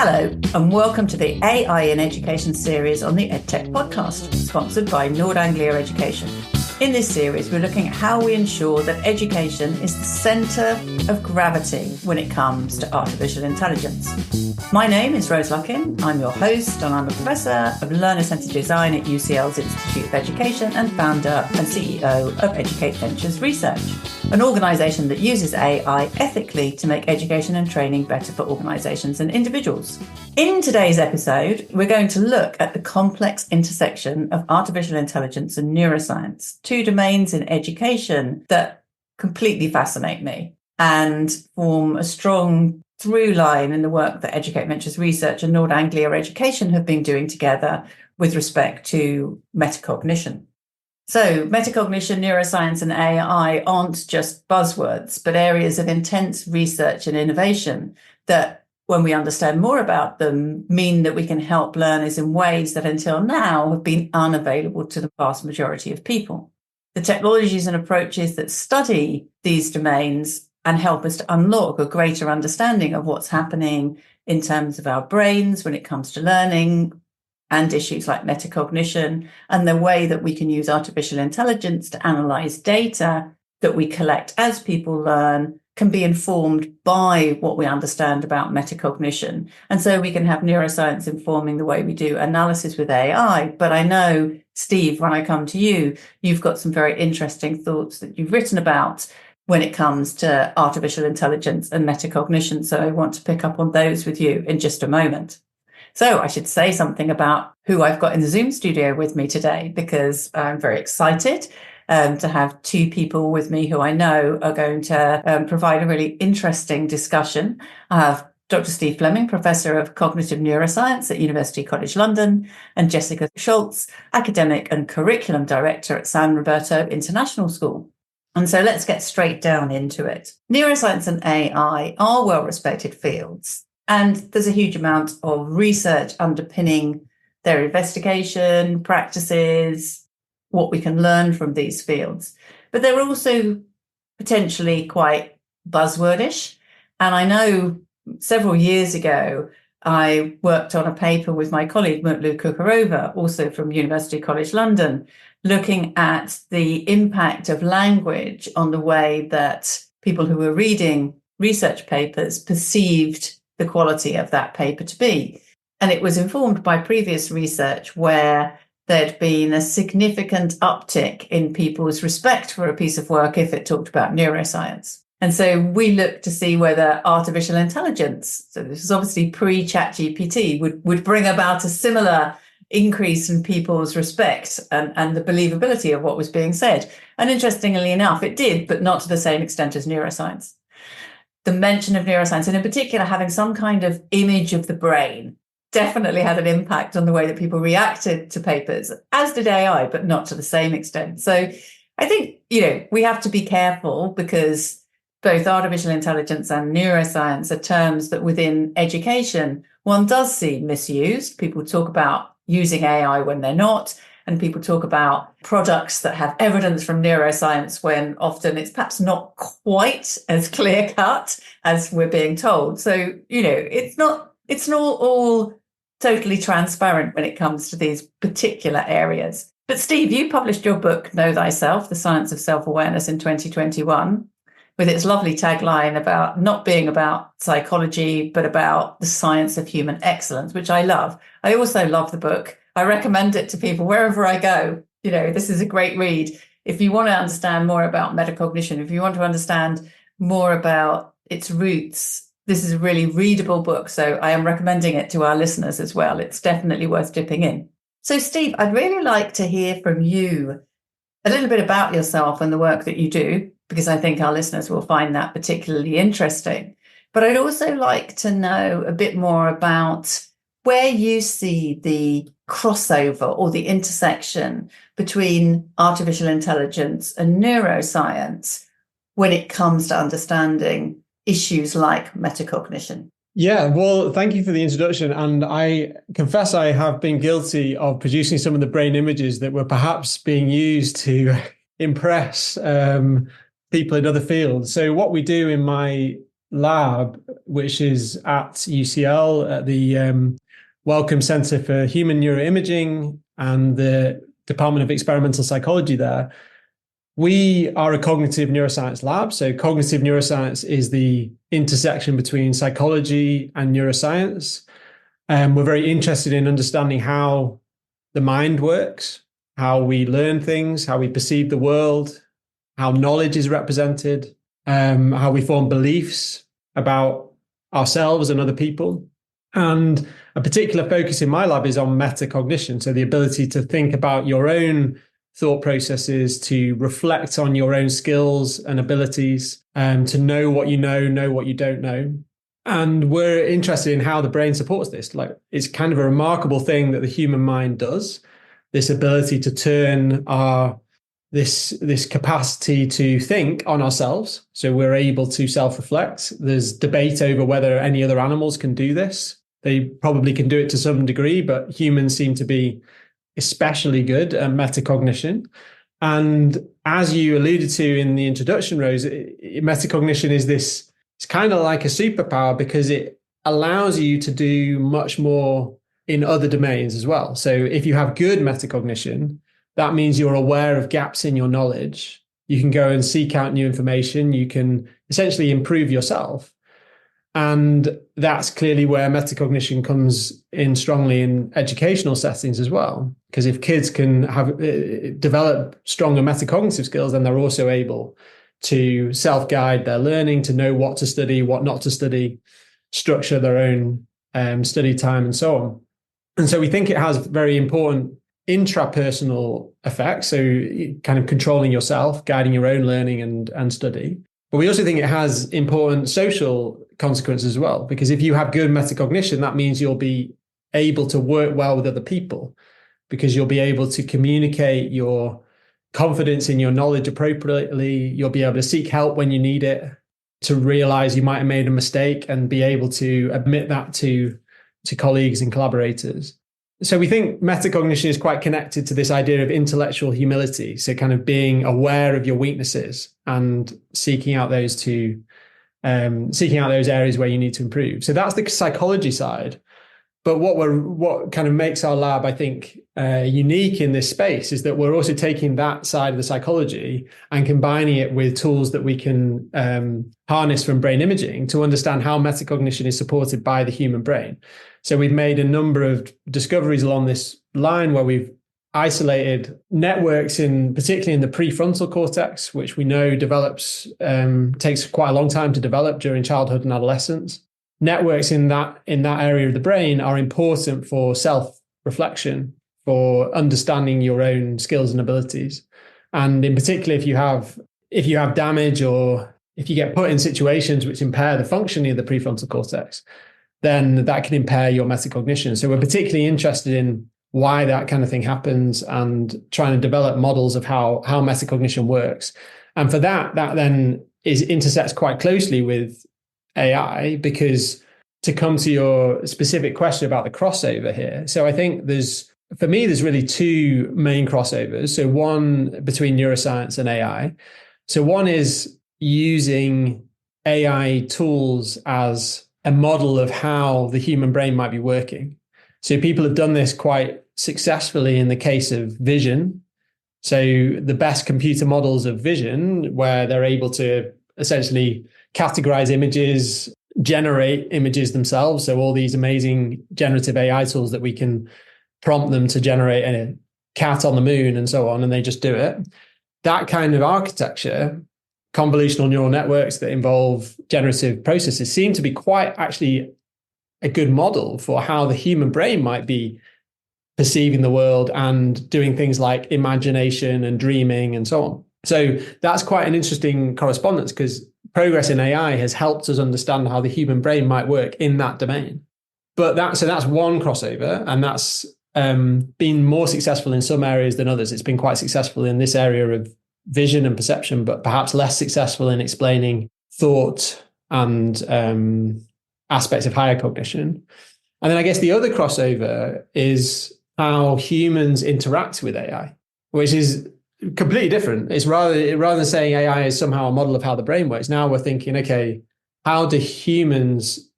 Hello, and welcome to the AI in Education series on the EdTech podcast, sponsored by Nord Anglia Education. In this series, we're looking at how we ensure that education is the centre of gravity when it comes to artificial intelligence. My name is Rose Luckin. I'm your host, and I'm a professor of learner-centred design at UCL's Institute of Education and founder and CEO of Educate Ventures Research, an organisation that uses AI ethically to make education and training better for organisations and individuals. In today's episode, we're going to look at the complex intersection of artificial intelligence and neuroscience, two domains in education that completely fascinate me and form a strong through line in the work that Educate Ventures Research and Nord Anglia Education have been doing together with respect to metacognition. So metacognition, neuroscience and AI aren't just buzzwords, but areas of intense research and innovation that, when we understand more about them, mean that we can help learners in ways that until now have been unavailable to the vast majority of people. The technologies and approaches that study these domains and help us to unlock a greater understanding of what's happening in terms of our brains when it comes to learning and issues like metacognition, and the way that we can use artificial intelligence to analyze data that we collect as people learn can be informed by what we understand about metacognition. And so we can have neuroscience informing the way we do analysis with AI. But I know, Steve, when I come to you, you've got some very interesting thoughts that you've written about when it comes to artificial intelligence and metacognition. So I want to pick up on those with you in just a moment. So I should say something about who I've got in the Zoom studio with me today, because I'm very excited to have two people with me who I know are going to provide a really interesting discussion. I have Dr. Steve Fleming, Professor of Cognitive Neuroscience at University College London, and Jessica Schultz, Academic and Curriculum Director at San Roberto International School. And so let's get straight down into it. Neuroscience and AI are well-respected fields, and there's a huge amount of research underpinning their investigation, practices, what we can learn from these fields. But they're also potentially quite buzzwordish. And I know several years ago, I worked on a paper with my colleague, Mutlu Kukarova, also from University College London, looking at the impact of language on the way that people who were reading research papers perceived the quality of that paper to be. And it was informed by previous research where there'd been a significant uptick in people's respect for a piece of work if it talked about neuroscience. And so we looked to see whether artificial intelligence, so this is obviously pre-ChatGPT, would bring about a similar increase in people's respect and the believability of what was being said. And interestingly enough, it did, but not to the same extent as neuroscience. The mention of neuroscience, and in particular having some kind of image of the brain, definitely had an impact on the way that people reacted to papers, as did AI, but not to the same extent. So I think, we have to be careful, because both artificial intelligence and neuroscience are terms that within education, one does see misused. People talk about using AI when they're not, and people talk about products that have evidence from neuroscience when often it's perhaps not quite as clear cut as we're being told. So, it's not all totally transparent when it comes to these particular areas. But Steve, you published your book, Know Thyself, The Science of Self-Awareness in 2021, with its lovely tagline about not being about psychology, but about the science of human excellence, which I love. I also love the book. I recommend it to people wherever I go. This is a great read. If you want to understand more about metacognition, if you want to understand more about its roots, this is a really readable book. So I am recommending it to our listeners as well. It's definitely worth dipping in. So Steve, I'd really like to hear from you a little bit about yourself and the work that you do, because I think our listeners will find that particularly interesting. But I'd also like to know a bit more about where you see the crossover or the intersection between artificial intelligence and neuroscience when it comes to understanding issues like metacognition. Yeah, well, thank you for the introduction. And I confess I have been guilty of producing some of the brain images that were perhaps being used to impress people in other fields. So what we do in my lab, which is at UCL at the Wellcome Center for Human Neuroimaging and the Department of Experimental Psychology there, we are a cognitive neuroscience lab. So cognitive neuroscience is the intersection between psychology and neuroscience. We're very interested in understanding how the mind works, how we learn things, how we perceive the world, how knowledge is represented, how we form beliefs about ourselves and other people. And a particular focus in my lab is on metacognition. So the ability to think about your own thought processes, to reflect on your own skills and abilities, to know what you know what you don't know. And we're interested in how the brain supports this. Like, it's kind of a remarkable thing that the human mind does, this ability to turn this capacity to think on ourselves. So we're able to self-reflect. There's debate over whether any other animals can do this. They probably can do it to some degree, but humans seem to be especially good at metacognition. And as you alluded to in the introduction, Rose, metacognition is this, it's kind of like a superpower because it allows you to do much more in other domains as well. So if you have good metacognition, that means you're aware of gaps in your knowledge. You can go and seek out new information. You can essentially improve yourself. And that's clearly where metacognition comes in strongly in educational settings as well. Because if kids can develop stronger metacognitive skills, then they're also able to self-guide their learning, to know what to study, what not to study, structure their own study time, and so on. And so we think it has very important intrapersonal effects, so kind of controlling yourself, guiding your own learning and study. But we also think it has important social consequences as well, because if you have good metacognition, that means you'll be able to work well with other people, because you'll be able to communicate your confidence in your knowledge appropriately. You'll be able to seek help when you need it, to realize you might have made a mistake and be able to admit that to colleagues and collaborators. So we think metacognition is quite connected to this idea of intellectual humility. So kind of being aware of your weaknesses and seeking out those areas where you need to improve. So that's the psychology side. But what kind of makes our lab, I think, unique in this space is that we're also taking that side of the psychology and combining it with tools that we can harness from brain imaging to understand how metacognition is supported by the human brain. So we've made a number of discoveries along this line where we've isolated networks particularly in the prefrontal cortex, which we know takes quite a long time to develop during childhood and adolescence. Networks in that area of the brain are important for self-reflection, for understanding your own skills and abilities. And in particular, if you have damage or if you get put in situations which impair the functioning of the prefrontal cortex, then that can impair your metacognition. So we're particularly interested in why that kind of thing happens and trying to develop models of how metacognition works. And for that then intersects quite closely with AI, because to come to your specific question about the crossover here. So I think there's really two main crossovers. So one between neuroscience and AI. So one is using AI tools as a model of how the human brain might be working. So people have done this quite successfully in the case of vision. So the best computer models of vision, where they're able to essentially categorize images, generate images themselves. So all these amazing generative AI tools that we can prompt them to generate a cat on the moon and so on, and they just do it. That kind of architecture, convolutional neural networks that involve generative processes, seem to be quite actually a good model for how the human brain might be perceiving the world and doing things like imagination and dreaming and so on. So that's quite an interesting correspondence, because progress in AI has helped us understand how the human brain might work in that domain. But that's one crossover, and that's been more successful in some areas than others. It's been quite successful in this area of vision and perception, but perhaps less successful in explaining thought and aspects of higher cognition. And then I guess the other crossover is how humans interact with AI, which is completely different. It's rather than saying AI is somehow a model of how the brain works, now we're thinking, okay, how do humans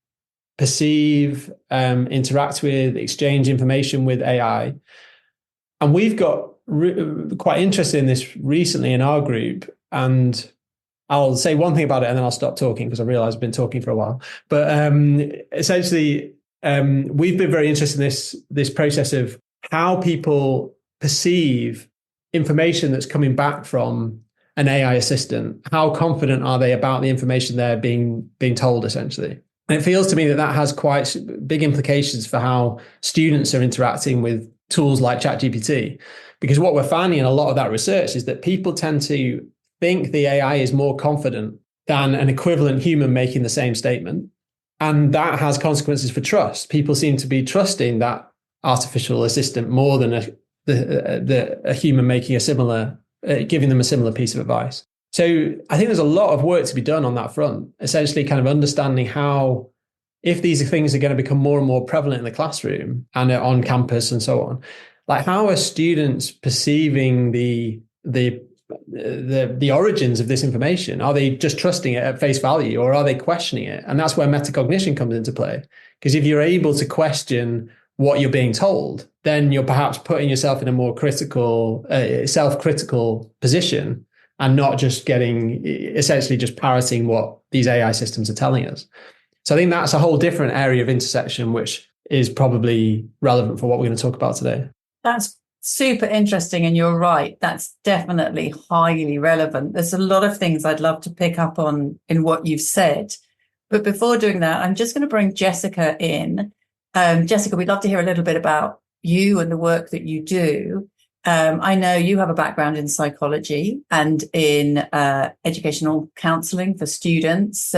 perceive, interact with, exchange information with AI? And we've got quite interested in this recently in our group. And I'll say one thing about it and then I'll stop talking because I realize I've been talking for a while. But essentially, we've been very interested in this process of how people perceive information that's coming back from an AI assistant. How confident are they about the information they're being told, essentially? And it feels to me that has quite big implications for how students are interacting with tools like ChatGPT. Because what we're finding in a lot of that research is that people tend to think the AI is more confident than an equivalent human making the same statement. And that has consequences for trust. People seem to be trusting that artificial assistant more than a human making a similar, giving them a similar piece of advice. So I think there's a lot of work to be done on that front, essentially kind of understanding how, if these things are going to become more and more prevalent in the classroom and on campus and so on, like how are students perceiving the origins of this information? Are they just trusting it at face value, or are they questioning it? And that's where metacognition comes into play. Because if you're able to question what you're being told, then you're perhaps putting yourself in a more critical, self-critical position, and not just essentially just parroting what these AI systems are telling us. So I think that's a whole different area of intersection, which is probably relevant for what we're going to talk about today. That's super interesting. And you're right. That's definitely highly relevant. There's a lot of things I'd love to pick up on in what you've said. But before doing that, I'm just going to bring Jessica in. Jessica, we'd love to hear a little bit about you and the work that you do. I know you have a background in psychology and in educational counselling for students.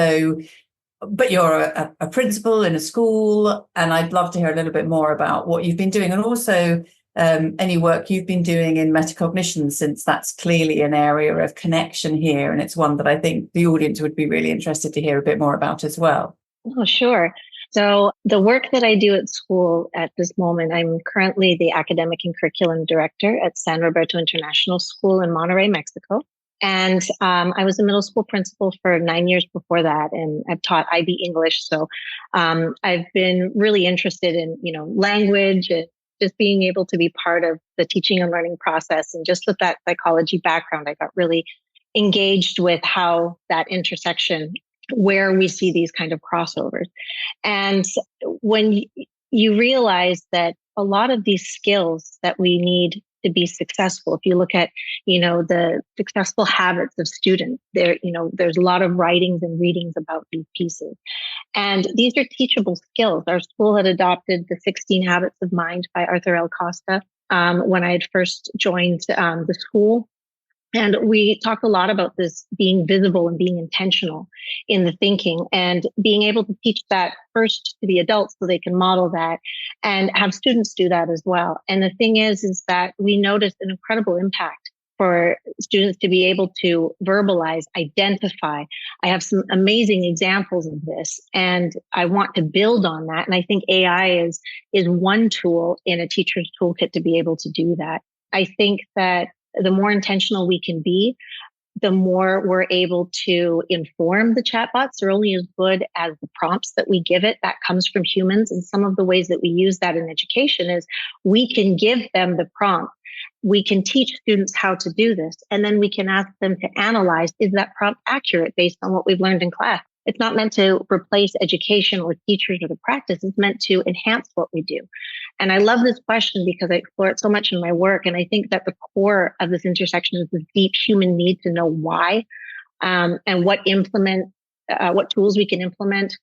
But you're a principal in a school, and I'd love to hear a little bit more about what you've been doing, and also any work you've been doing in metacognition, since that's clearly an area of connection here, and it's one that I think the audience would be really interested to hear a bit more about as well. Oh, sure. So the work that I do at school at this moment, I'm currently the academic and curriculum director at San Roberto International School in Monterrey, Mexico. And I was a middle school principal for 9 years before that, and I've taught IB English. So I've been really interested in, language and just being able to be part of the teaching and learning process. And just with that psychology background, I got really engaged with how that intersection, where we see these kind of crossovers. And when you realize that a lot of these skills that we need to be successful, if you look at, the successful habits of students, there's a lot of writings and readings about these pieces. And these are teachable skills. Our school had adopted the 16 Habits of Mind by Arthur L. Costa when I had first joined the school. And we talk a lot about this being visible and being intentional in the thinking, and being able to teach that first to the adults so they can model that and have students do that as well. And the thing is that we noticed an incredible impact for students to be able to verbalize, identify. I have some amazing examples of this, and I want to build on that. And I think AI is one tool in a teacher's toolkit to be able to do that. I think that the more intentional we can be, the more we're able to inform the chatbots. They're only as good as the prompts that we give it. That comes from humans. And some of the ways that we use that in education is we can give them the prompt. We can teach students how to do this. And then we can ask them to analyze, is that prompt accurate based on what we've learned in class? It's not meant to replace education or teachers or the practice. It's meant to enhance what we do. And I love this question because I explore it so much in my work. And I think that the core of this intersection is the deep human need to know why, and what tools we can implement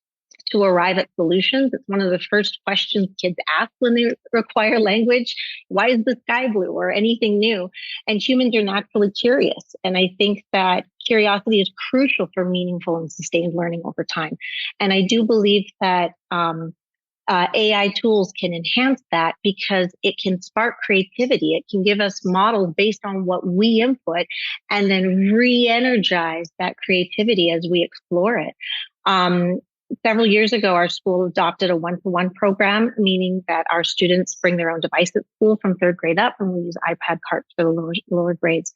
to arrive at solutions. It's one of the first questions kids ask when they require language. Why is the sky blue, or anything new? And humans are naturally curious. And I think that curiosity is crucial for meaningful and sustained learning over time. And I do believe that AI tools can enhance that because it can spark creativity. It can give us models based on what we input and then re-energize that creativity as we explore it. Several years ago, our school adopted a one-to-one program, meaning that our students bring their own device at school from third grade up, and we use iPad carts for the lower grades.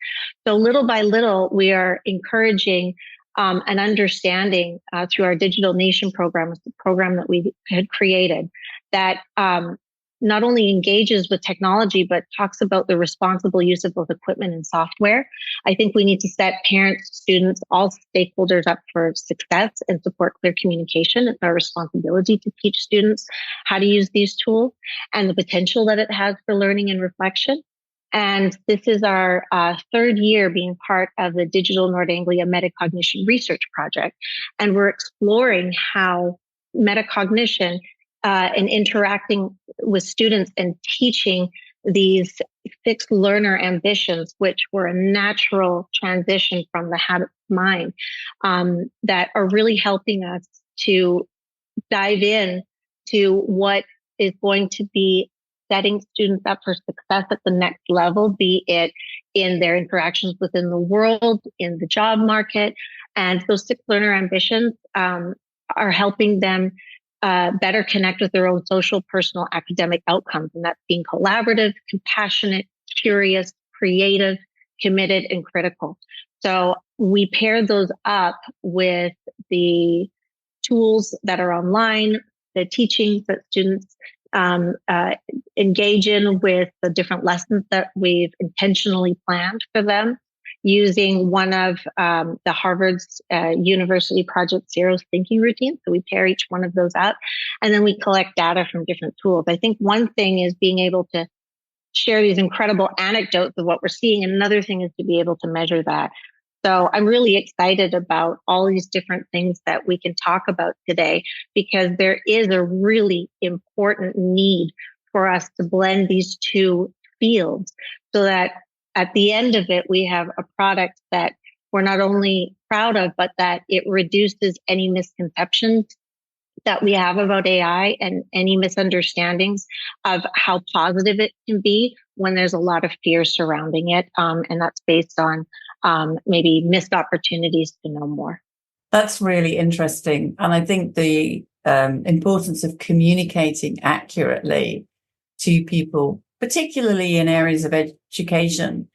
So little by little, we are encouraging an understanding through our Digital Nation program, the program that we had created, that not only engages with technology, but talks about the responsible use of both equipment and software. I think we need to set parents, students, all stakeholders up for success and support clear communication. It's our responsibility to teach students how to use these tools and the potential that it has for learning and reflection. And this is our third year being part of the Digital Nord Anglia Metacognition Research Project. And we're exploring how metacognition and interacting with students and teaching these fixed learner ambitions, which were a natural transition from the habit mind, that are really helping us to dive in to what is going to be setting students up for success at the next level, be it in their interactions within the world, in the job market. And those fixed learner ambitions are helping them better connect with their own social, personal, academic outcomes. And that's being collaborative, compassionate, curious, creative, committed, and critical. So we pair those up with the tools that are online, the teachings that students engage in with the different lessons that we've intentionally planned for them, using one of the Harvard's University Project Zero's thinking routines. So we pair each one of those up, and then we collect data from different tools. I think one thing is being able to share these incredible anecdotes of what we're seeing, and another thing is to be able to measure that. So I'm really excited about all these different things that we can talk about today, because there is a really important need for us to blend these two fields so that at the end of it, we have a product that we're not only proud of, but that it reduces any misconceptions that we have about AI and any misunderstandings of how positive it can be when there's a lot of fear surrounding it. And that's based on maybe missed opportunities to know more. That's really interesting. And I think the importance of communicating accurately to people, particularly in areas of education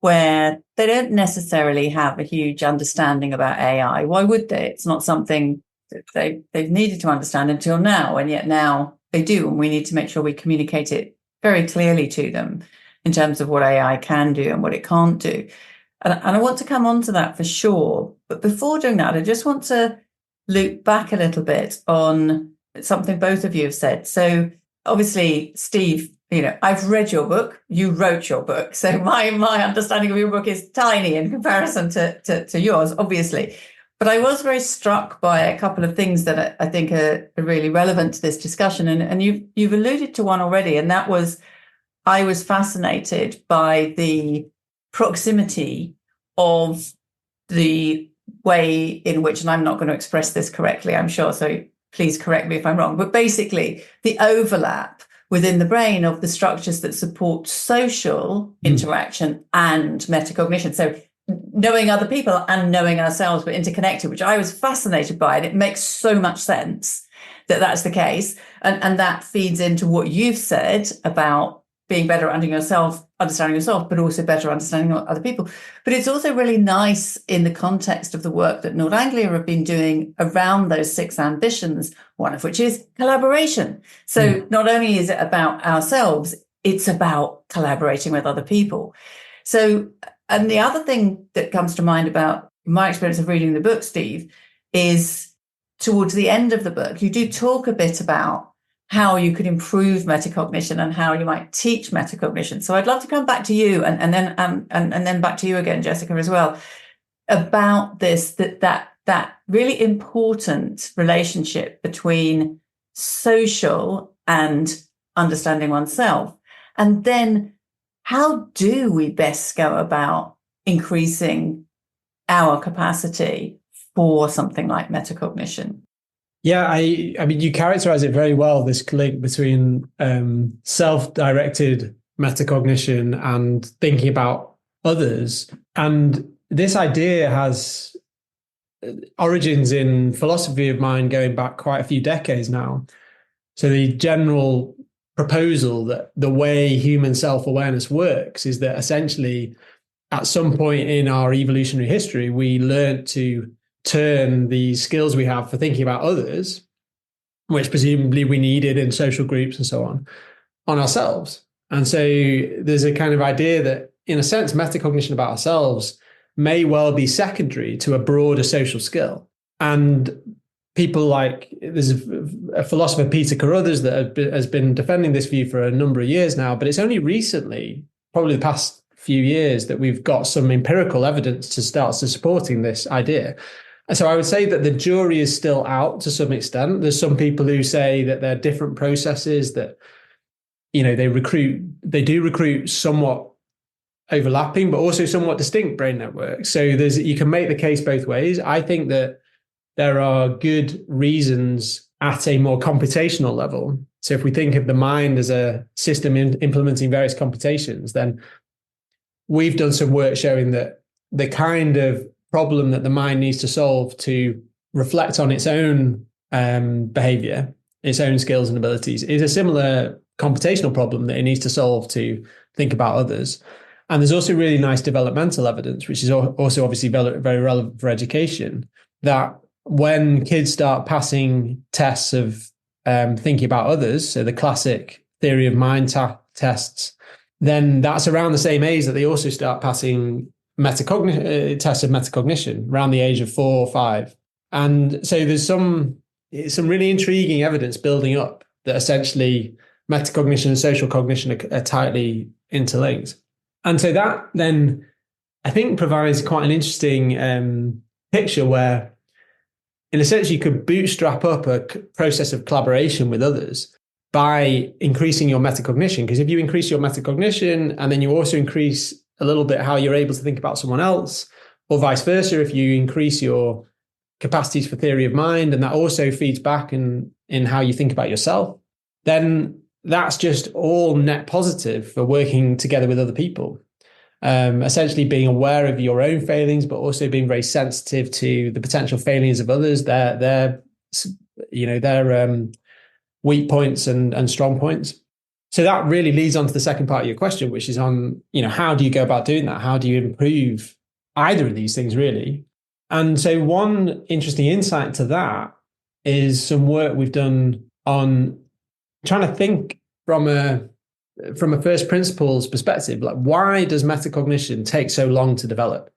where they don't necessarily have a huge understanding about AI. Why would they? It's not something that they've needed to understand until now, and yet now they do. And we need to make sure we communicate it very clearly to them in terms of what AI can do and what it can't do. And I want to come on to that for sure. But before doing that, I just want to loop back a little bit on something both of you have said. So obviously, Steve, I've read your book, you wrote your book. So my understanding of your book is tiny in comparison to yours, obviously. But I was very struck by a couple of things that I think are really relevant to this discussion. And you've alluded to one already, and that was, I was fascinated by the proximity of the way in which, and I'm not going to express this correctly, I'm sure, so please correct me if I'm wrong, but basically the overlap within the brain of the structures that support social interaction and metacognition. So knowing other people and knowing ourselves were interconnected, which I was fascinated by. And it makes so much sense that that's the case. And that feeds into what you've said about being better at understanding yourself, but also better understanding other people. But it's also really nice in the context of the work that Nord Anglia have been doing around those 6 ambitions, one of which is collaboration. So not only is it about ourselves, it's about collaborating with other people. So, and the other thing that comes to mind about my experience of reading the book, Steve, is towards the end of the book, you do talk a bit about how you could improve metacognition and how you might teach metacognition. So I'd love to come back to you and then back to you again, Jessica, as well, about this, that really important relationship between social and understanding oneself. And then how do we best go about increasing our capacity for something like metacognition? Yeah, I mean, you characterize it very well, this link between self-directed metacognition and thinking about others. And this idea has origins in philosophy of mind going back quite a few decades now. So the general proposal that the way human self-awareness works is that essentially at some point in our evolutionary history, we learned to turn the skills we have for thinking about others, which presumably we needed in social groups and so on ourselves. And so there's a kind of idea that, in a sense, metacognition about ourselves may well be secondary to a broader social skill. And people like, there's a philosopher, Peter Carruthers, that has been defending this view for a number of years now, but it's only recently, probably the past few years, that we've got some empirical evidence to start supporting this idea. And so I would say that the jury is still out to some extent. There's some people who say that they're different processes, that, you know, they do recruit somewhat overlapping, but also somewhat distinct brain networks. So you can make the case both ways. I think that there are good reasons at a more computational level. So if we think of the mind as a system implementing various computations, then we've done some work showing that the kind of problem that the mind needs to solve to reflect on its own behavior, its own skills and abilities, is a similar computational problem that it needs to solve to think about others. And there's also really nice developmental evidence, which is also obviously very, very relevant for education, that when kids start passing tests of thinking about others, so the classic theory of mind tests, then that's around the same age that they also start passing tests of metacognition, around the age of 4 or 5. And so there's some really intriguing evidence building up that essentially metacognition and social cognition are tightly interlinked. And so that then, I think, provides quite an interesting picture where, in a sense, you could bootstrap up a process of collaboration with others by increasing your metacognition. Because if you increase your metacognition and then you also increase a little bit how you're able to think about someone else, or vice versa, if you increase your capacities for theory of mind, and that also feeds back in how you think about yourself, then that's just all net positive for working together with other people. Essentially being aware of your own failings, but also being very sensitive to the potential failings of others, their weak points and strong points. So that really leads on to the second part of your question, which is on, how do you go about doing that? How do you improve either of these things, really? And so one interesting insight to that is some work we've done on trying to think from a first principles perspective, like, why does metacognition take so long to develop?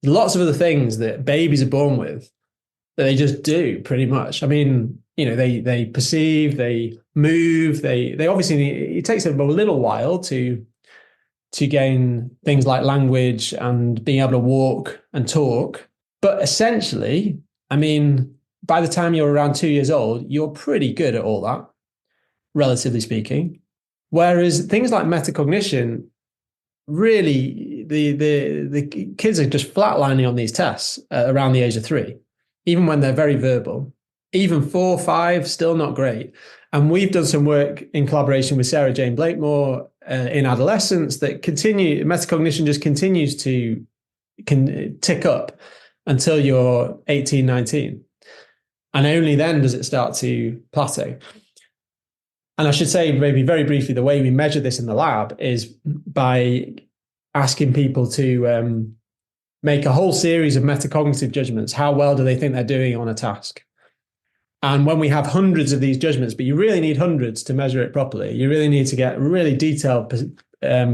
Lots of other things that babies are born with that they just do pretty much. I mean, they perceive, they move, they obviously, it takes them a little while to gain things like language and being able to walk and talk. But essentially, I mean, by the time you're around 2 years old, you're pretty good at all that, relatively speaking. Whereas things like metacognition, really, the kids are just flatlining on these tests around the age of 3, even when they're very verbal. Even 4, 5, still not great. And we've done some work in collaboration with Sarah Jane Blakemore in adolescence that metacognition just continues to tick up until you're 18, 19. And only then does it start to plateau. And I should say, maybe very briefly, the way we measure this in the lab is by asking people to make a whole series of metacognitive judgments. How well do they think they're doing on a task? And when we have hundreds of these judgments, but you really need hundreds to measure it properly, you really need to get a really detailed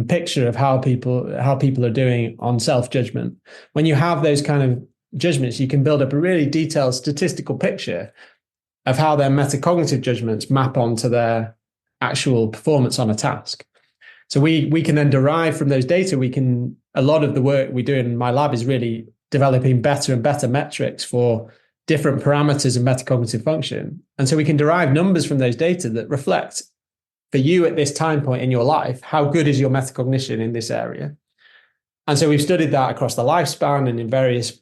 picture of how people are doing on self-judgment. When you have those kind of judgments, you can build up a really detailed statistical picture of how their metacognitive judgments map onto their actual performance on a task. So we can then derive from those data, a lot of the work we do in my lab is really developing better and better metrics for different parameters of metacognitive function. And so we can derive numbers from those data that reflect, for you at this time point in your life, how good is your metacognition in this area. And so we've studied that across the lifespan and in various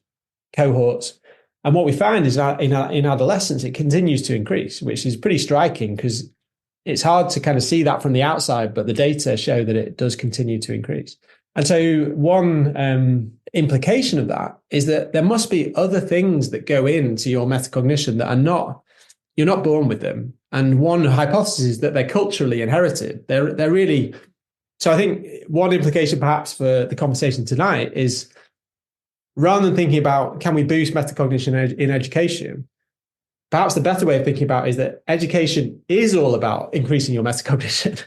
cohorts. And what we find is that in adolescence, it continues to increase, which is pretty striking because it's hard to kind of see that from the outside, but the data show that it does continue to increase. And so one implication of that is that there must be other things that go into your metacognition that you're not born with them. And one hypothesis is that they're culturally inherited. They're really, so I think one implication perhaps for the conversation tonight is rather than thinking about can we boost metacognition in education, perhaps the better way of thinking about it is that education is all about increasing your metacognition.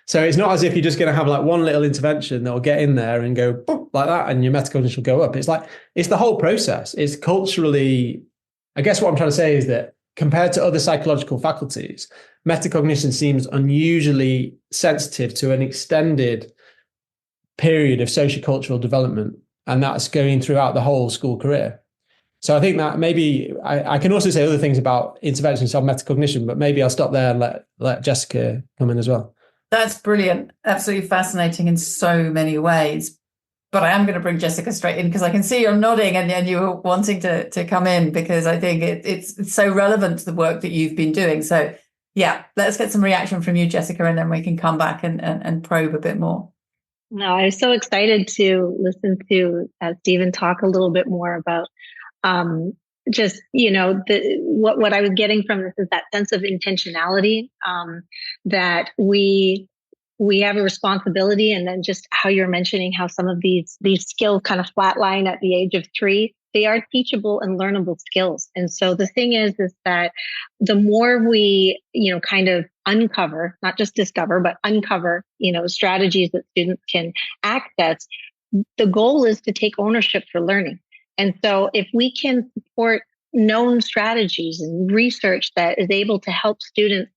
So it's not as if you're just going to have like one little intervention that will get in there and go boop, like that, and your metacognition will go up. It's like, it's the whole process. It's culturally, I guess what I'm trying to say is that compared to other psychological faculties, metacognition seems unusually sensitive to an extended period of sociocultural development. And that's going throughout the whole school career. So I think that maybe I can also say other things about interventions of metacognition, but maybe I'll stop there and let Jessica come in as well. That's brilliant. Absolutely fascinating in so many ways. But I am going to bring Jessica straight in because I can see you're nodding and you were wanting to come in because I think it's so relevant to the work that you've been doing. So yeah, let's get some reaction from you, Jessica, and then we can come back and probe a bit more. No, I'm so excited to listen to Stephen talk a little bit more about just, what I was getting from this is that sense of intentionality, that we have a responsibility. And then just how you're mentioning how some of these skills kind of flatline at the age of 3, they are teachable and learnable skills. And so the thing is that the more we, kind of uncover, not just discover, but uncover, strategies that students can access, the goal is to take ownership for learning. And so if we can support known strategies and research that is able to help students,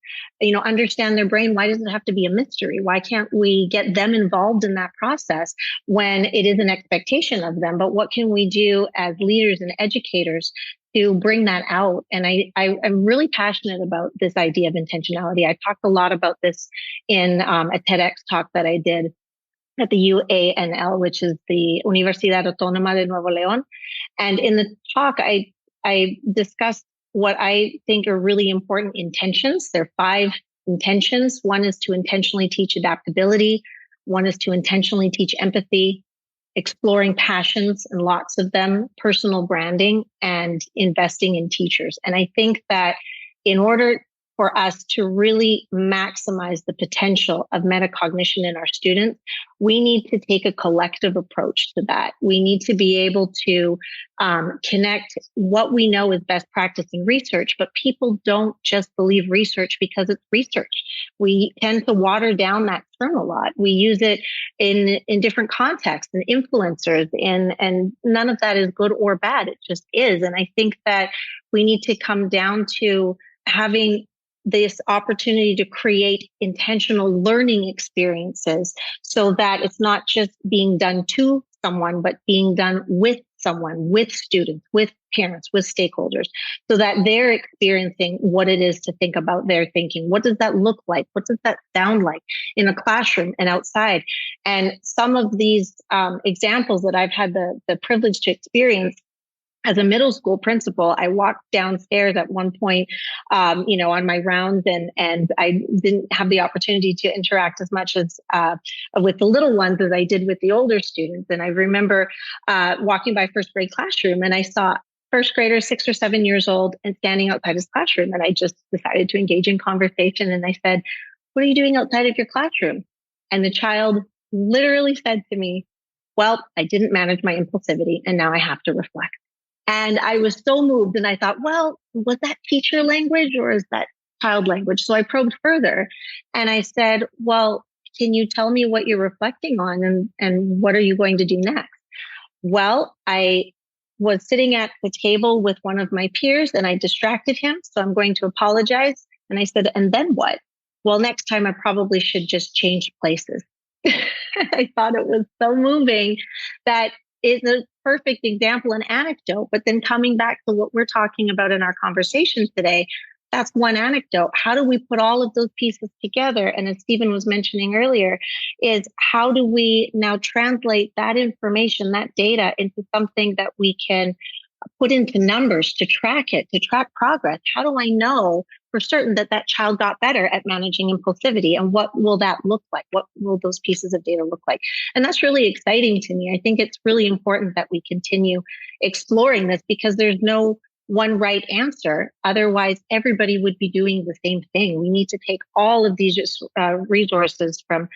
understand their brain, why does it have to be a mystery? Why can't we get them involved in that process when it is an expectation of them? But what can we do as leaders and educators to bring that out? And I'm really passionate about this idea of intentionality. I talked a lot about this in a TEDx talk that I did at the UANL, which is the Universidad Autónoma de Nuevo León. And in the talk, I discussed what I think are really important intentions. There are 5 intentions. One is to intentionally teach adaptability. One is to intentionally teach empathy, exploring passions, and lots of them, personal branding, and investing in teachers. And I think that in order for us to really maximize the potential of metacognition in our students, we need to take a collective approach to that. We need to be able to connect what we know is best practice in research, but people don't just believe research because it's research. We tend to water down that term a lot. We use it in different contexts and influencers, and none of that is good or bad. It just is. And I think that we need to come down to having this opportunity to create intentional learning experiences so that it's not just being done to someone, but being done with someone, with students, with parents, with stakeholders, so that they're experiencing what it is to think about their thinking. What does that look like? What does that sound like in a classroom and outside? And some of these examples that I've had the privilege to experience as a middle school principal, I walked downstairs at one point, on my rounds, and I didn't have the opportunity to interact as much as with the little ones as I did with the older students. And I remember walking by first grade classroom, and I saw first grader, 6 or 7 years old, and standing outside his classroom. And I just decided to engage in conversation. And I said, "What are you doing outside of your classroom?" And the child literally said to me, "Well, I didn't manage my impulsivity, and now I have to reflect." And I was so moved, and I thought, well, was that teacher language or is that child language? So I probed further, and I said, well, can you tell me what you're reflecting on, and what are you going to do next? Well, I was sitting at the table with one of my peers, and I distracted him. So I'm going to apologize. And I said, and then what? Well, next time I probably should just change places. I thought it was so moving that it's a perfect example, an anecdote. But then coming back to what we're talking about in our conversation today, that's one anecdote. How do we put all of those pieces together? And as Stephen was mentioning earlier, is how do we now translate that information, that data, into something that we can put into numbers to track it, to track progress? How do I know for certain that that child got better at managing impulsivity? And what will that look like? What will those pieces of data look like? And that's really exciting to me. I think it's really important that we continue exploring this, because there's no one right answer. Otherwise, everybody would be doing the same thing. We need to take all of these resources from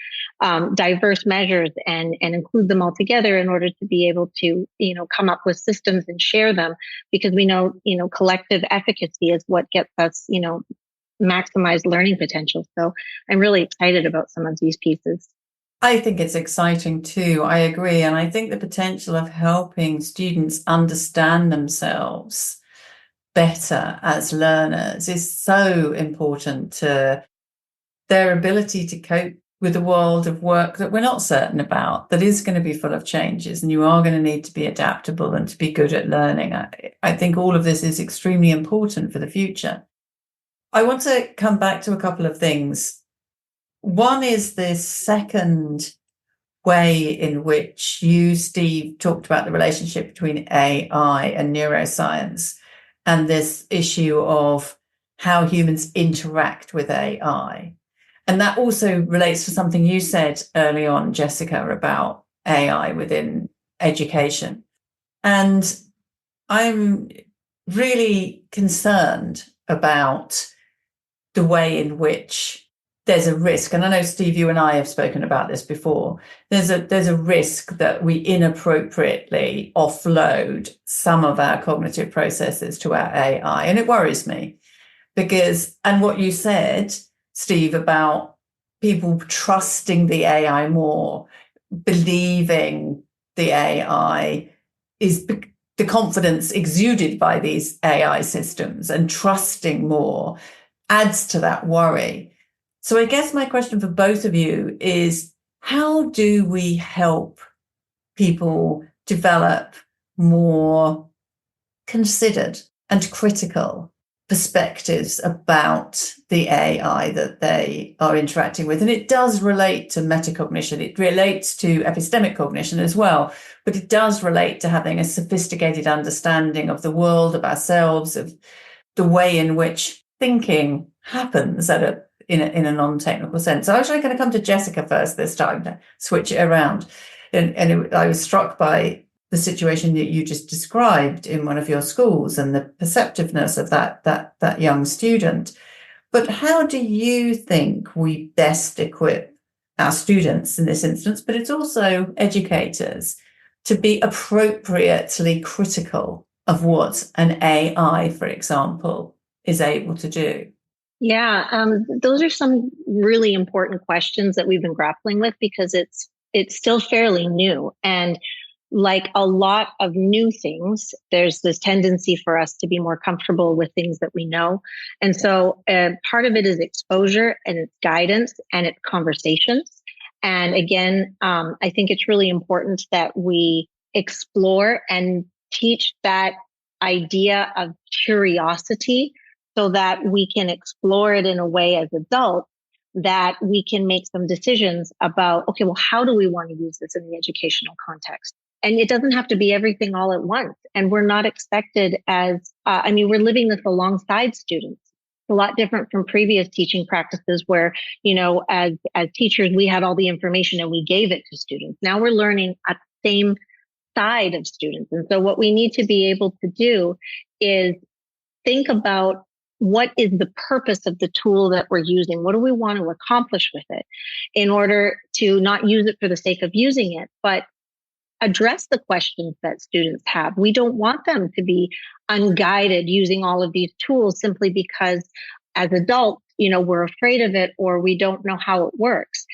diverse measures and include them all together in order to be able to, come up with systems and share them, because we know, collective efficacy is what gets us, maximize learning potential. So I'm really excited about some of these pieces. I think it's exciting too. I agree. And I think the potential of helping students understand themselves better as learners is so important to their ability to cope with a world of work that we're not certain about, that is going to be full of changes, and you are going to need to be adaptable and to be good at learning. I think all of this is extremely important for the future. I want to come back to a couple of things. One is this second way in which you, Steve, talked about the relationship between AI and neuroscience, and this issue of how humans interact with AI. And that also relates to something you said early on, Jessica, about AI within education. And I'm really concerned about the way in which there's a risk, and I know, Steve, you and I have spoken about this before, there's a risk that we inappropriately offload some of our cognitive processes to our AI. And it worries me because, and what you said, Steve, about people trusting the AI more, believing the AI is the confidence exuded by these AI systems, and trusting more adds to that worry. So I guess my question for both of you is, how do we help people develop more considered and critical perspectives about the AI that they are interacting with? And it does relate to metacognition. It relates to epistemic cognition as well, but it does relate to having a sophisticated understanding of the world, of ourselves, of the way in which thinking happens in a non-technical sense. So actually, I'm going to come to Jessica first this time to switch it around. I was struck by the situation that you just described in one of your schools and the perceptiveness of that young student. But how do you think we best equip our students in this instance, but it's also educators, to be appropriately critical of what an AI, for example, is able to do? Yeah, those are some really important questions that we've been grappling with, because it's still fairly new. And like a lot of new things, there's this tendency for us to be more comfortable with things that we know. And so part of it is exposure, and it's guidance, and it's conversations. And again, I think it's really important that we explore and teach that idea of curiosity, so that we can explore it in a way as adults that we can make some decisions about, okay, well, how do we want to use this in the educational context? And it doesn't have to be everything all at once. And we're not expected as, we're living this alongside students. A lot different from previous teaching practices where, as teachers, we had all the information and we gave it to students. Now we're learning at the same side of students. And so what we need to be able to do is think about, what is the purpose of the tool that we're using? What do we want to accomplish with it, in order to not use it for the sake of using it, but address the questions that students have. We don't want them to be unguided using all of these tools simply because as adults, we're afraid of it or we don't know how it works.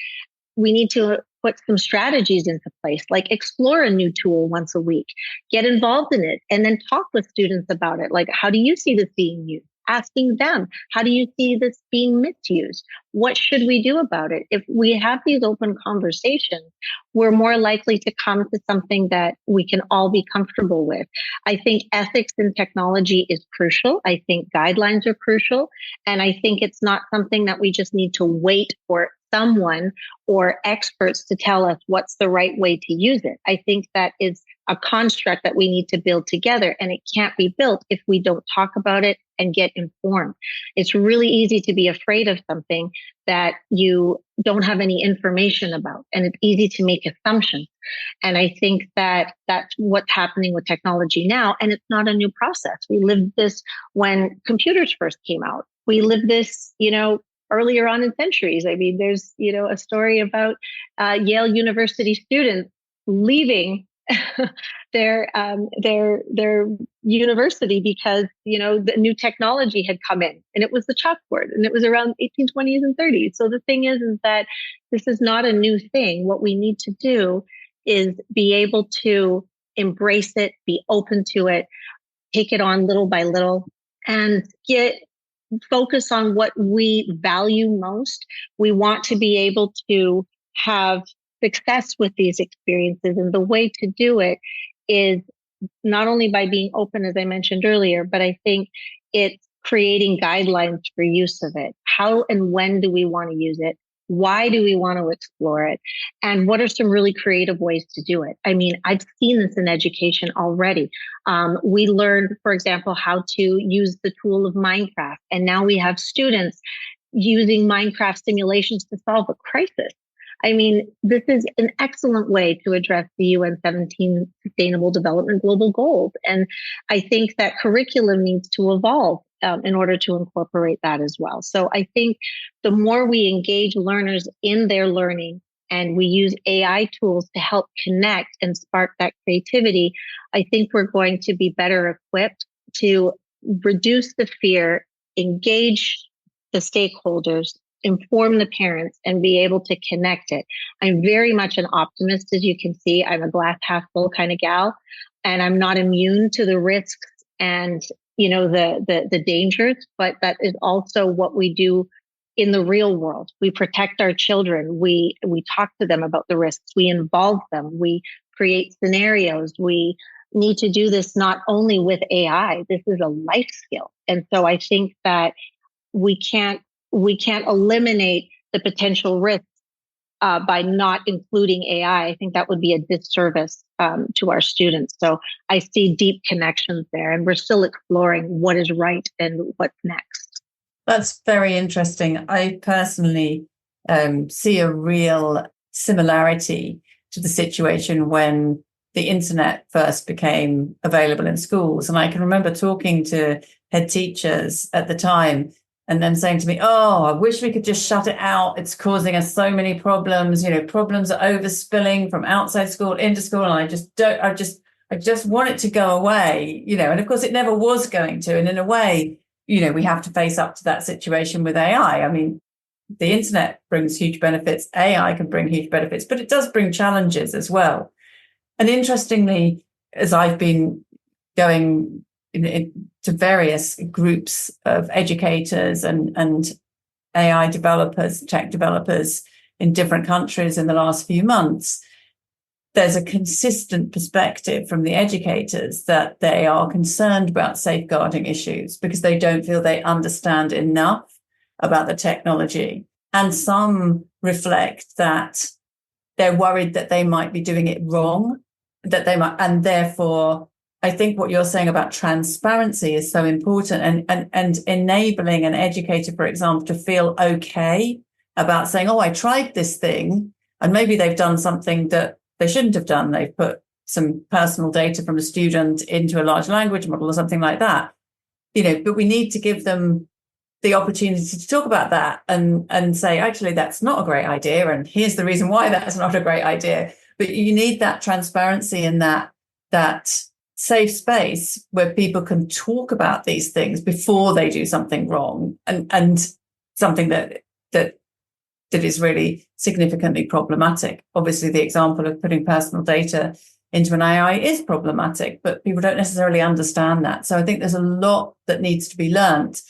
We need to put some strategies into place, like explore a new tool once a week, get involved in it, and then talk with students about it. Like, how do you see this being used? Asking them, how do you see this being misused? What should we do about it? If we have these open conversations, we're more likely to come to something that we can all be comfortable with. I think ethics in technology is crucial. I think guidelines are crucial. And I think it's not something that we just need to wait for someone or experts to tell us what's the right way to use it. I think that is a construct that we need to build together, and it can't be built if we don't talk about it and get informed. It's really easy to be afraid of something that you don't have any information about, and it's easy to make assumptions. And I think that that's what's happening with technology now, and it's not a new process. We lived this when computers first came out. We lived this, earlier on in centuries. I mean, there's, a story about Yale University students leaving their university because the new technology had come in, and it was the chalkboard, and it was around 1820s and 30s. So the thing is that this is not a new thing. What we need to do is be able to embrace it, be open to it, take it on little by little, and focus on what we value most. We want to be able to have success with these experiences. And the way to do it is not only by being open, as I mentioned earlier, but I think it's creating guidelines for use of it. How and when do we want to use it? Why do we want to explore it? And what are some really creative ways to do it? I mean, I've seen this in education already. We learned, for example, how to use the tool of Minecraft. And now we have students using Minecraft simulations to solve a crisis. I mean, this is an excellent way to address the UN 17 Sustainable Development Global Goals. And I think that curriculum needs to evolve in order to incorporate that as well. So I think the more we engage learners in their learning and we use AI tools to help connect and spark that creativity, I think we're going to be better equipped to reduce the fear, engage the stakeholders, inform the parents, and be able to connect it. I'm very much an optimist, as you can see. I'm a glass half full kind of gal, and I'm not immune to the risks and the dangers, but that is also what we do in the real world. We protect our children. We talk to them about the risks. We involve them. We create scenarios. We need to do this not only with AI. This is a life skill. And so I think that we can't eliminate the potential risks by not including AI. I think that would be a disservice to our students. So I see deep connections there, and we're still exploring what is right and what's next. That's very interesting. I personally see a real similarity to the situation when the internet first became available in schools. And I can remember talking to head teachers at the time and then saying to me, "Oh, I wish we could just shut it out. It's causing us so many problems. Problems are overspilling from outside school into school. And I just want it to go away, and of course it never was going to. And in a way, we have to face up to that situation with AI. I mean, the internet brings huge benefits. AI can bring huge benefits, but it does bring challenges as well. And interestingly, as I've been going to various groups of educators and AI developers, tech developers in different countries in the last few months, there's a consistent perspective from the educators that they are concerned about safeguarding issues because they don't feel they understand enough about the technology. And some reflect that they're worried that they might be doing it wrong, and therefore I think what you're saying about transparency is so important, and enabling an educator, for example, to feel okay about saying, "Oh, I tried this thing," and maybe they've done something that they shouldn't have done. They've put some personal data from a student into a large language model or something like that. But we need to give them the opportunity to talk about that and say, actually, that's not a great idea, and here's the reason why that's not a great idea. But you need that transparency and that safe space where people can talk about these things before they do something wrong and something that is really significantly problematic. Obviously, the example of putting personal data into an AI is problematic, but people don't necessarily understand that. So I think there's a lot that needs to be learned,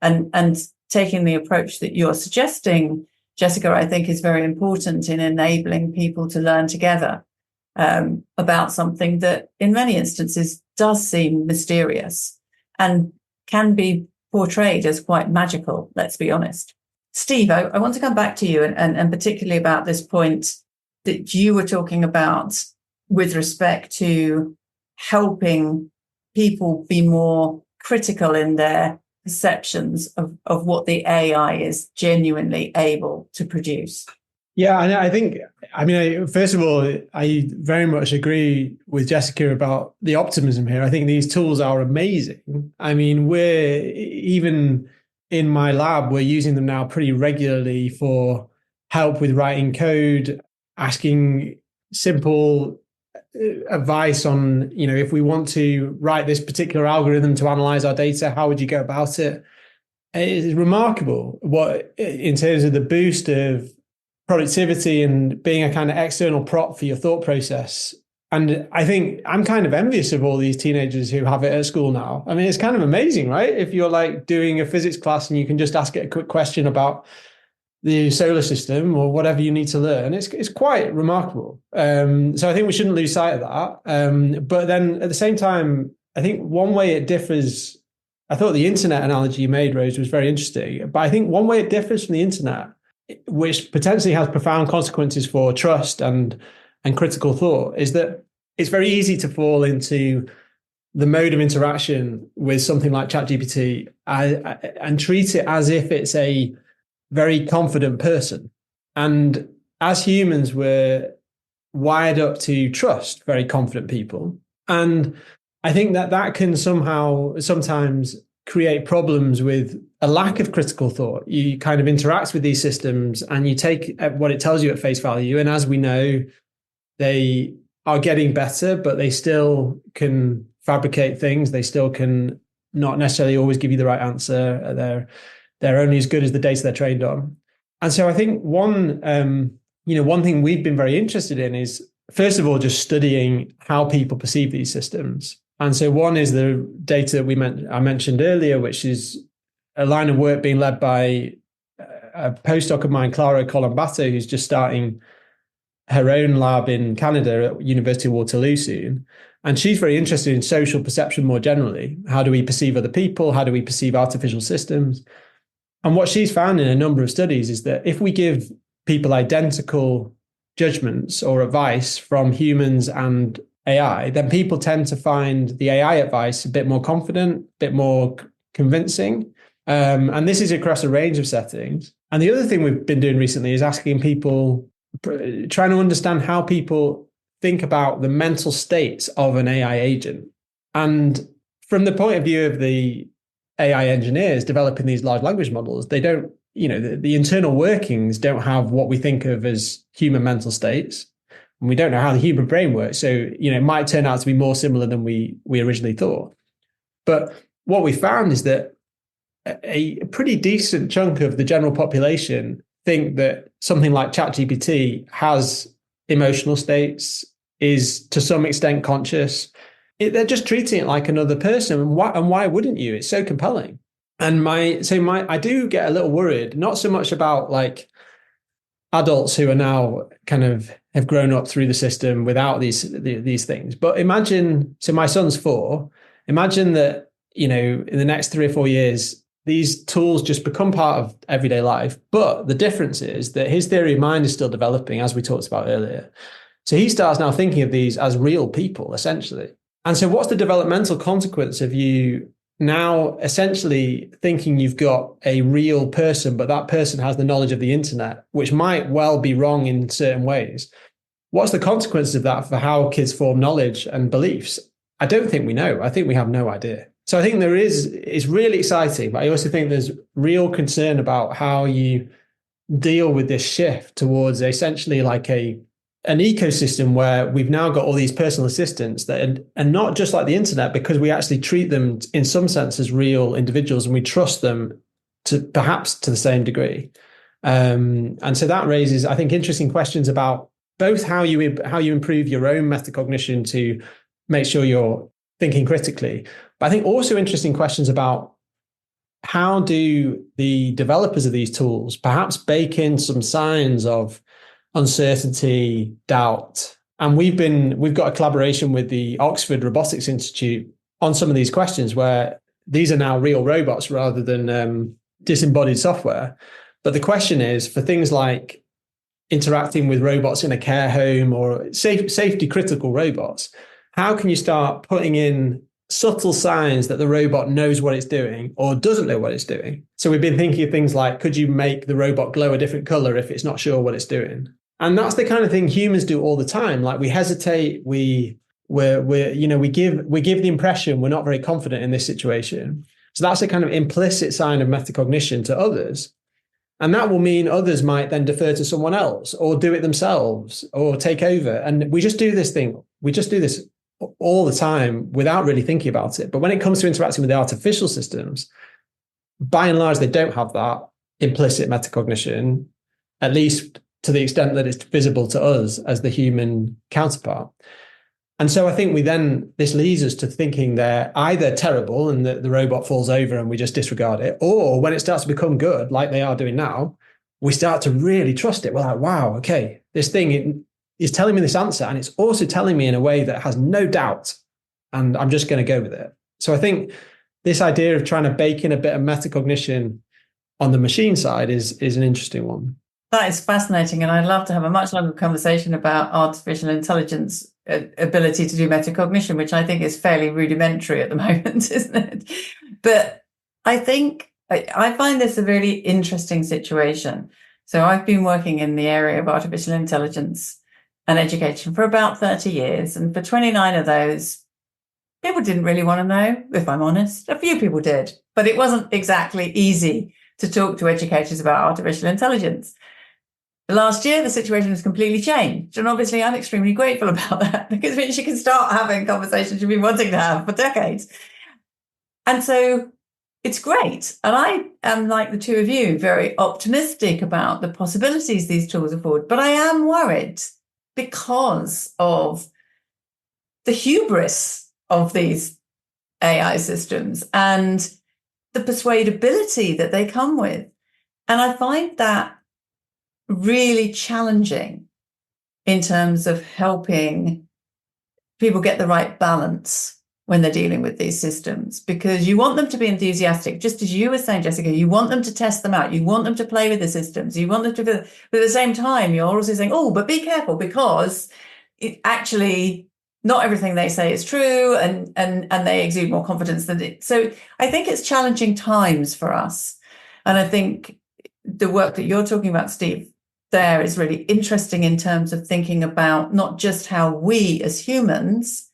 and taking the approach that you're suggesting, Jessica, I think is very important in enabling people to learn together about something that in many instances does seem mysterious and can be portrayed as quite magical, let's be honest. Steve, I want to come back to you and particularly about this point that you were talking about with respect to helping people be more critical in their perceptions of what the AI is genuinely able to produce. Yeah, and I think, first of all, I very much agree with Jessica about the optimism here. I think these tools are amazing. I mean, even in my lab, we're using them now pretty regularly for help with writing code, asking simple advice on, if we want to write this particular algorithm to analyze our data, how would you go about it? It is remarkable what, in terms of the boost of productivity and being a kind of external prop for your thought process. And I think I'm kind of envious of all these teenagers who have it at school now. I mean, it's kind of amazing, right? If you're like doing a physics class and you can just ask it a quick question about the solar system or whatever you need to learn, it's quite remarkable. So I think we shouldn't lose sight of that. But then at the same time, I think one way it differs, I thought the internet analogy you made, Rose, was very interesting. But I think one way it differs from the internet, which potentially has profound consequences for trust and critical thought, is that it's very easy to fall into the mode of interaction with something like ChatGPT and treat it as if it's a very confident person. And as humans, we're wired up to trust very confident people. And I think that can sometimes create problems with a lack of critical thought. You kind of interact with these systems and you take what it tells you at face value. And as we know, they are getting better, but they still can fabricate things. They still can not necessarily always give you the right answer. They're only as good as the data they're trained on. And so I think one thing we've been very interested in is, first of all, just studying how people perceive these systems. And so one is the data I mentioned earlier, which is a line of work being led by a postdoc of mine, Clara Colombato, who's just starting her own lab in Canada at University of Waterloo soon. And she's very interested in social perception more generally. How do we perceive other people? How do we perceive artificial systems? And what she's found in a number of studies is that if we give people identical judgments or advice from humans and AI, then people tend to find the AI advice a bit more confident, a bit more convincing. And this is across a range of settings. And the other thing we've been doing recently is asking people, trying to understand how people think about the mental states of an AI agent. And from the point of view of the AI engineers developing these large language models, they don't, the internal workings don't have what we think of as human mental states. And we don't know how the human brain works. So, it might turn out to be more similar than we originally thought. But what we found is that a pretty decent chunk of the general population think that something like ChatGPT has emotional states, is to some extent conscious. They're just treating it like another person. And why wouldn't you? It's so compelling. And I do get a little worried, not so much about like adults who are now kind of have grown up through the system without these things. But imagine, so my son's 4, imagine that, in the next 3 or 4 years, these tools just become part of everyday life. But the difference is that his theory of mind is still developing, as we talked about earlier. So he starts now thinking of these as real people, essentially. And so what's the developmental consequence of you now essentially thinking you've got a real person, but that person has the knowledge of the internet, which might well be wrong in certain ways? What's the consequences of that for how kids form knowledge and beliefs? I don't think we know. I think we have no idea. So I think it's really exciting, but I also think there's real concern about how you deal with this shift towards essentially like an ecosystem where we've now got all these personal assistants that are not just like the internet, because we actually treat them in some sense as real individuals and we trust them to perhaps to the same degree. And so that raises, I think, interesting questions about both how you improve your own metacognition to make sure you're thinking critically, but I think also interesting questions about how do the developers of these tools perhaps bake in some signs of uncertainty, doubt. And we've got a collaboration with the Oxford Robotics Institute on some of these questions, where these are now real robots rather than disembodied software. But the question is, for things like interacting with robots in a care home or safety critical robots, how can you start putting in subtle signs that the robot knows what it's doing or doesn't know what it's doing? So we've been thinking of things like, could you make the robot glow a different color if it's not sure what it's doing? And that's the kind of thing humans do all the time. Like, we hesitate, we give the impression we're not very confident in this situation. So that's a kind of implicit sign of metacognition to others. And that will mean others might then defer to someone else or do it themselves or take over. And we just do this all the time without really thinking about it. But when it comes to interacting with the artificial systems, by and large, they don't have that implicit metacognition, at least to the extent that it's visible to us as the human counterpart. And so I think this leads us to thinking they're either terrible and the robot falls over and we just disregard it, or when it starts to become good, like they are doing now, we start to really trust it. We're like, wow, okay, this thing is telling me this answer, and it's also telling me in a way that has no doubt, and I'm just going to go with it. So I think this idea of trying to bake in a bit of metacognition on the machine side is an interesting one. That is fascinating, and I'd love to have a much longer conversation about artificial intelligence ability to do metacognition, which I think is fairly rudimentary at the moment, isn't it? But I think I find this a really interesting situation. So I've been working in the area of artificial intelligence and education for about 30 years. And for 29 of those, people didn't really want to know, if I'm honest. A few people did, but it wasn't exactly easy to talk to educators about artificial intelligence. Last year, the situation has completely changed. And obviously, I'm extremely grateful about that, because it means you can start having conversations you've been wanting to have for decades. And so it's great. And I am, like the two of you, very optimistic about the possibilities these tools afford. But I am worried because of the hubris of these AI systems and the persuadability that they come with. And I find that really challenging in terms of helping people get the right balance when they're dealing with these systems, because you want them to be enthusiastic, just as you were saying, Jessica. You want them to test them out, you want them to play with the systems, you want them to, but at the same time you're also saying, oh, but be careful, because it actually not everything they say is true, and they exude more confidence than it. So I think it's challenging times for us, and I think the work that you're talking about, Steve, there is really interesting in terms of thinking about not just how we as humans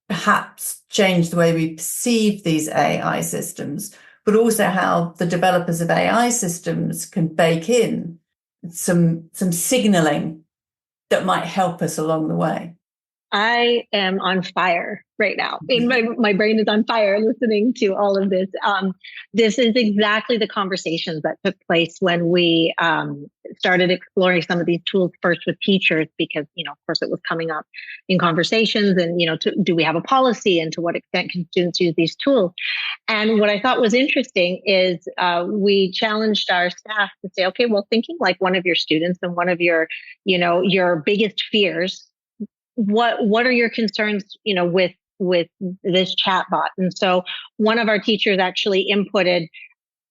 perhaps change the way we perceive these AI systems, but also how the developers of AI systems can bake in some signaling that might help us along the way. I am on fire right now. My brain is on fire listening to all of this. This is exactly the conversations that took place when we started exploring some of these tools first with teachers, because, of course, it was coming up in conversations, and, do we have a policy, and to what extent can students use these tools? And what I thought was interesting is we challenged our staff to say, okay, well, thinking like one of your students and one of your biggest fears, what are your concerns, with this chatbot? And so one of our teachers actually inputted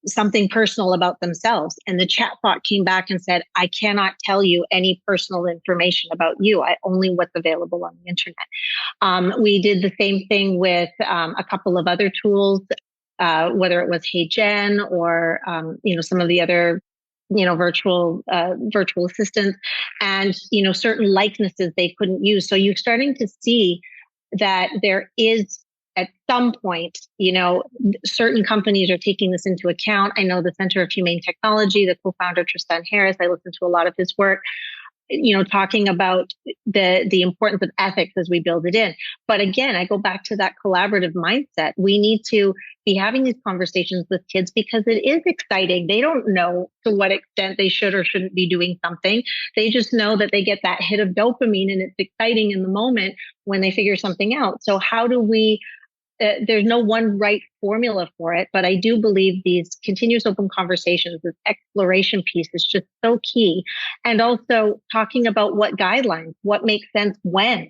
something personal about themselves, and the chatbot came back and said, I cannot tell you any personal information about you. Only what's available on the internet. We did the same thing with a couple of other tools, whether it was HeyGen or some of the other virtual assistants, and certain likenesses they couldn't use. So you're starting to see that there is, at some point, certain companies are taking this into account. I know the Center of Humane Technology, the co-founder Tristan Harris, I listen to a lot of his work, talking about the importance of ethics as we build it in. But again, I go back to that collaborative mindset. We need to be having these conversations with kids because it is exciting. They don't know to what extent they should or shouldn't be doing something. They just know that they get that hit of dopamine, and it's exciting in the moment when they figure something out. So how do we there's no one right formula for it, but I do believe these continuous open conversations, this exploration piece is just so key. And also talking about what guidelines, what makes sense when.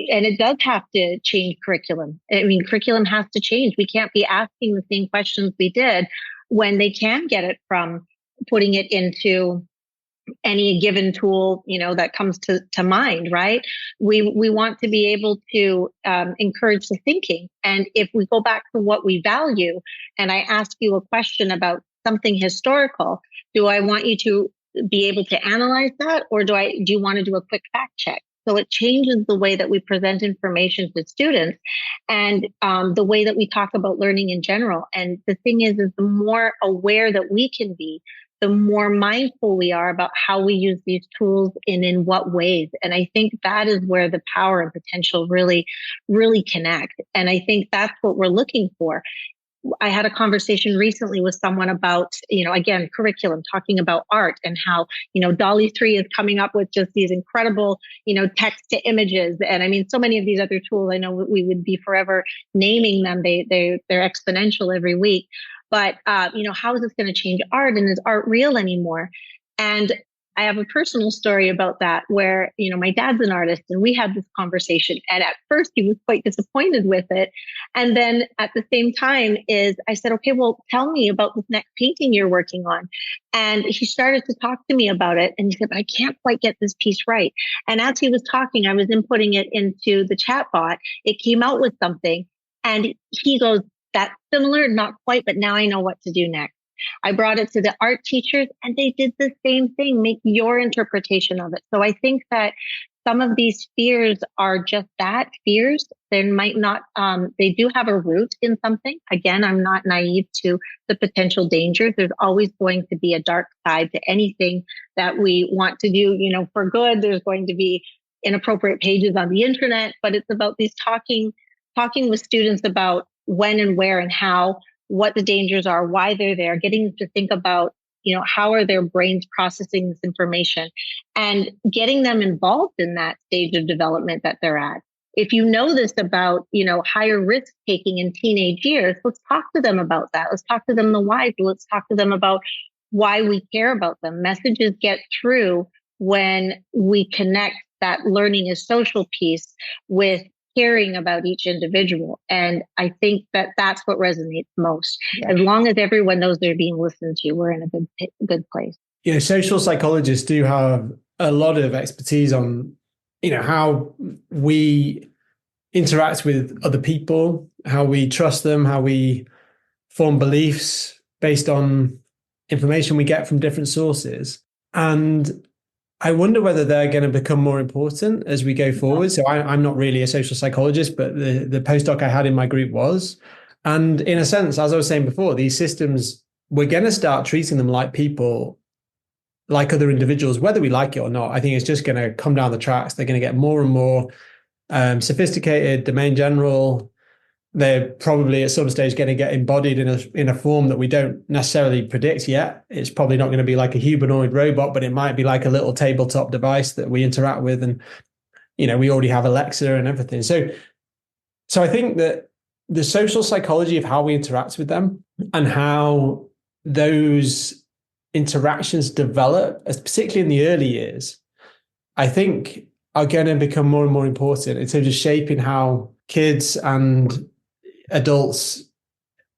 And it does have to change curriculum. I mean, curriculum has to change. We can't be asking the same questions we did when they can get it from putting it into any given tool, that comes to mind, right? We want to be able to encourage the thinking. And if we go back to what we value, and I ask you a question about something historical, do I want you to be able to analyze that, or do you want to do a quick fact check? So it changes the way that we present information to students and the way that we talk about learning in general. And the thing is the more aware that we can be, the more mindful we are about how we use these tools and in what ways. And I think that is where the power and potential really, really connect. And I think that's what we're looking for. I had a conversation recently with someone about, again, curriculum, talking about art and how, DALL-E 3 is coming up with just these incredible, text to images. And I mean, so many of these other tools, I know we would be forever naming them. They're exponential every week. But, how is this going to change art? And is art real anymore? And I have a personal story about that where, my dad's an artist and we had this conversation. And at first he was quite disappointed with it. And then at the same time I said, okay, well, tell me about this next painting you're working on. And he started to talk to me about it. And he said, but I can't quite get this piece right. And as he was talking, I was inputting it into the chat bot. It came out with something. And he goes, that's similar, not quite, but now I know what to do next. I brought it to the art teachers and they did the same thing, make your interpretation of it. So I think that some of these fears are just that, fears. They might not, they do have a root in something. Again, I'm not naive to the potential dangers. There's always going to be a dark side to anything that we want to do, for good. There's going to be inappropriate pages on the internet, but it's about these talking with students about when and where and how, what the dangers are, why they're there, getting them to think about, how are their brains processing this information and getting them involved in that stage of development that they're at. If you know this about, higher risk taking in teenage years, let's talk to them about that. Let's talk to them the why. Let's talk to them about why we care about them. Messages get through when we connect that learning is social piece with caring about each individual. And I think that that's what resonates most. Yeah. As long as everyone knows they're being listened to, we're in a good place. Social psychologists do have a lot of expertise on, how we interact with other people, how we trust them, how we form beliefs based on information we get from different sources. And I wonder whether they're going to become more important as we go forward. So I'm not really a social psychologist, but the postdoc I had in my group was. And in a sense, as I was saying before, these systems, we're going to start treating them like people, like other individuals, whether we like it or not. I think it's just going to come down the tracks. They're going to get more and more sophisticated, domain general. They're probably at some stage going to get embodied in a form that we don't necessarily predict yet. It's probably not going to be like a humanoid robot, but it might be like a little tabletop device that we interact with. And, we already have Alexa and everything. So I think that the social psychology of how we interact with them and how those interactions develop, particularly in the early years, I think are going to become more and more important in terms of shaping how kids and adults,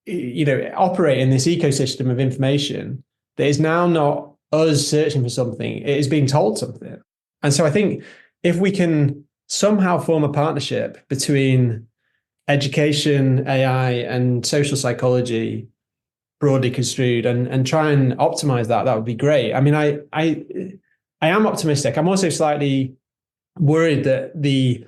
operate in this ecosystem of information that is now not us searching for something, it is being told something. And so I think if we can somehow form a partnership between education, AI, and social psychology, broadly construed, and try and optimize that would be great. I mean, I am optimistic. I'm also slightly worried that the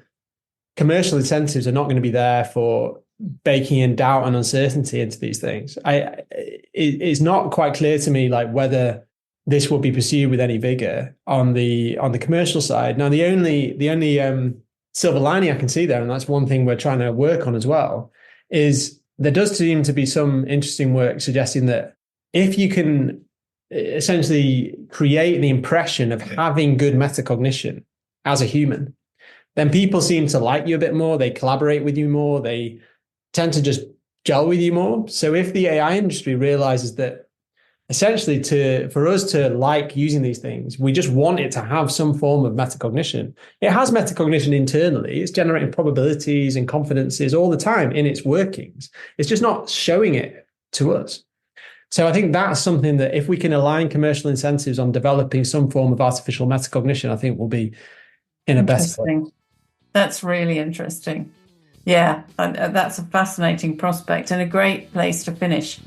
commercial incentives are not going to be there for baking in doubt and uncertainty into these things. It's not quite clear to me like whether this will be pursued with any vigor on the commercial side. Now, the only silver lining I can see there, and that's one thing we're trying to work on as well, is there does seem to be some interesting work suggesting that if you can essentially create the impression of having good metacognition as a human, then people seem to like you a bit more. They collaborate with you more. They tend to just gel with you more. So if the AI industry realizes that essentially for us to like using these things, we just want it to have some form of metacognition. It has metacognition internally. It's generating probabilities and confidences all the time in its workings. It's just not showing it to us. So I think that's something that if we can align commercial incentives on developing some form of artificial metacognition, I think we'll be in a better place. That's really interesting. Yeah, that's a fascinating prospect and a great place to finish.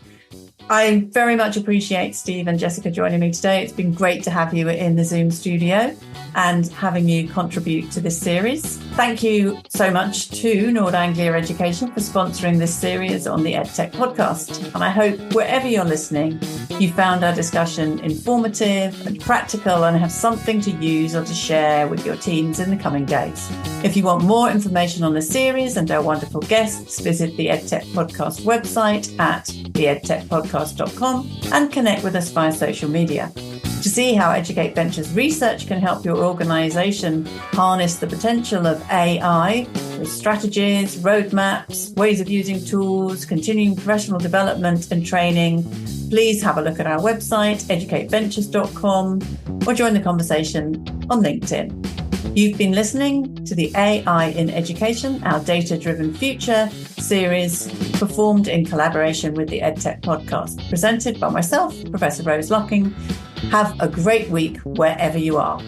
I very much appreciate Steve and Jessica joining me today. It's been great to have you in the Zoom studio and having you contribute to this series. Thank you so much to Nord Anglia Education for sponsoring this series on the EdTech podcast. And I hope wherever you're listening, you found our discussion informative and practical and have something to use or to share with your teams in the coming days. If you want more information on the series and our wonderful guests, visit the EdTech podcast website at theedtechpodcast.com and connect with us via social media. To see how Educate Ventures research can help your organization harness the potential of AI with strategies, roadmaps, ways of using tools, continuing professional development and training, please have a look at our website, educateventures.com, or join the conversation on LinkedIn. You've been listening to the AI in Education, Our Data-Driven Future series, performed in collaboration with the EdTech podcast, presented by myself, Professor Rose Locking. Have a great week wherever you are.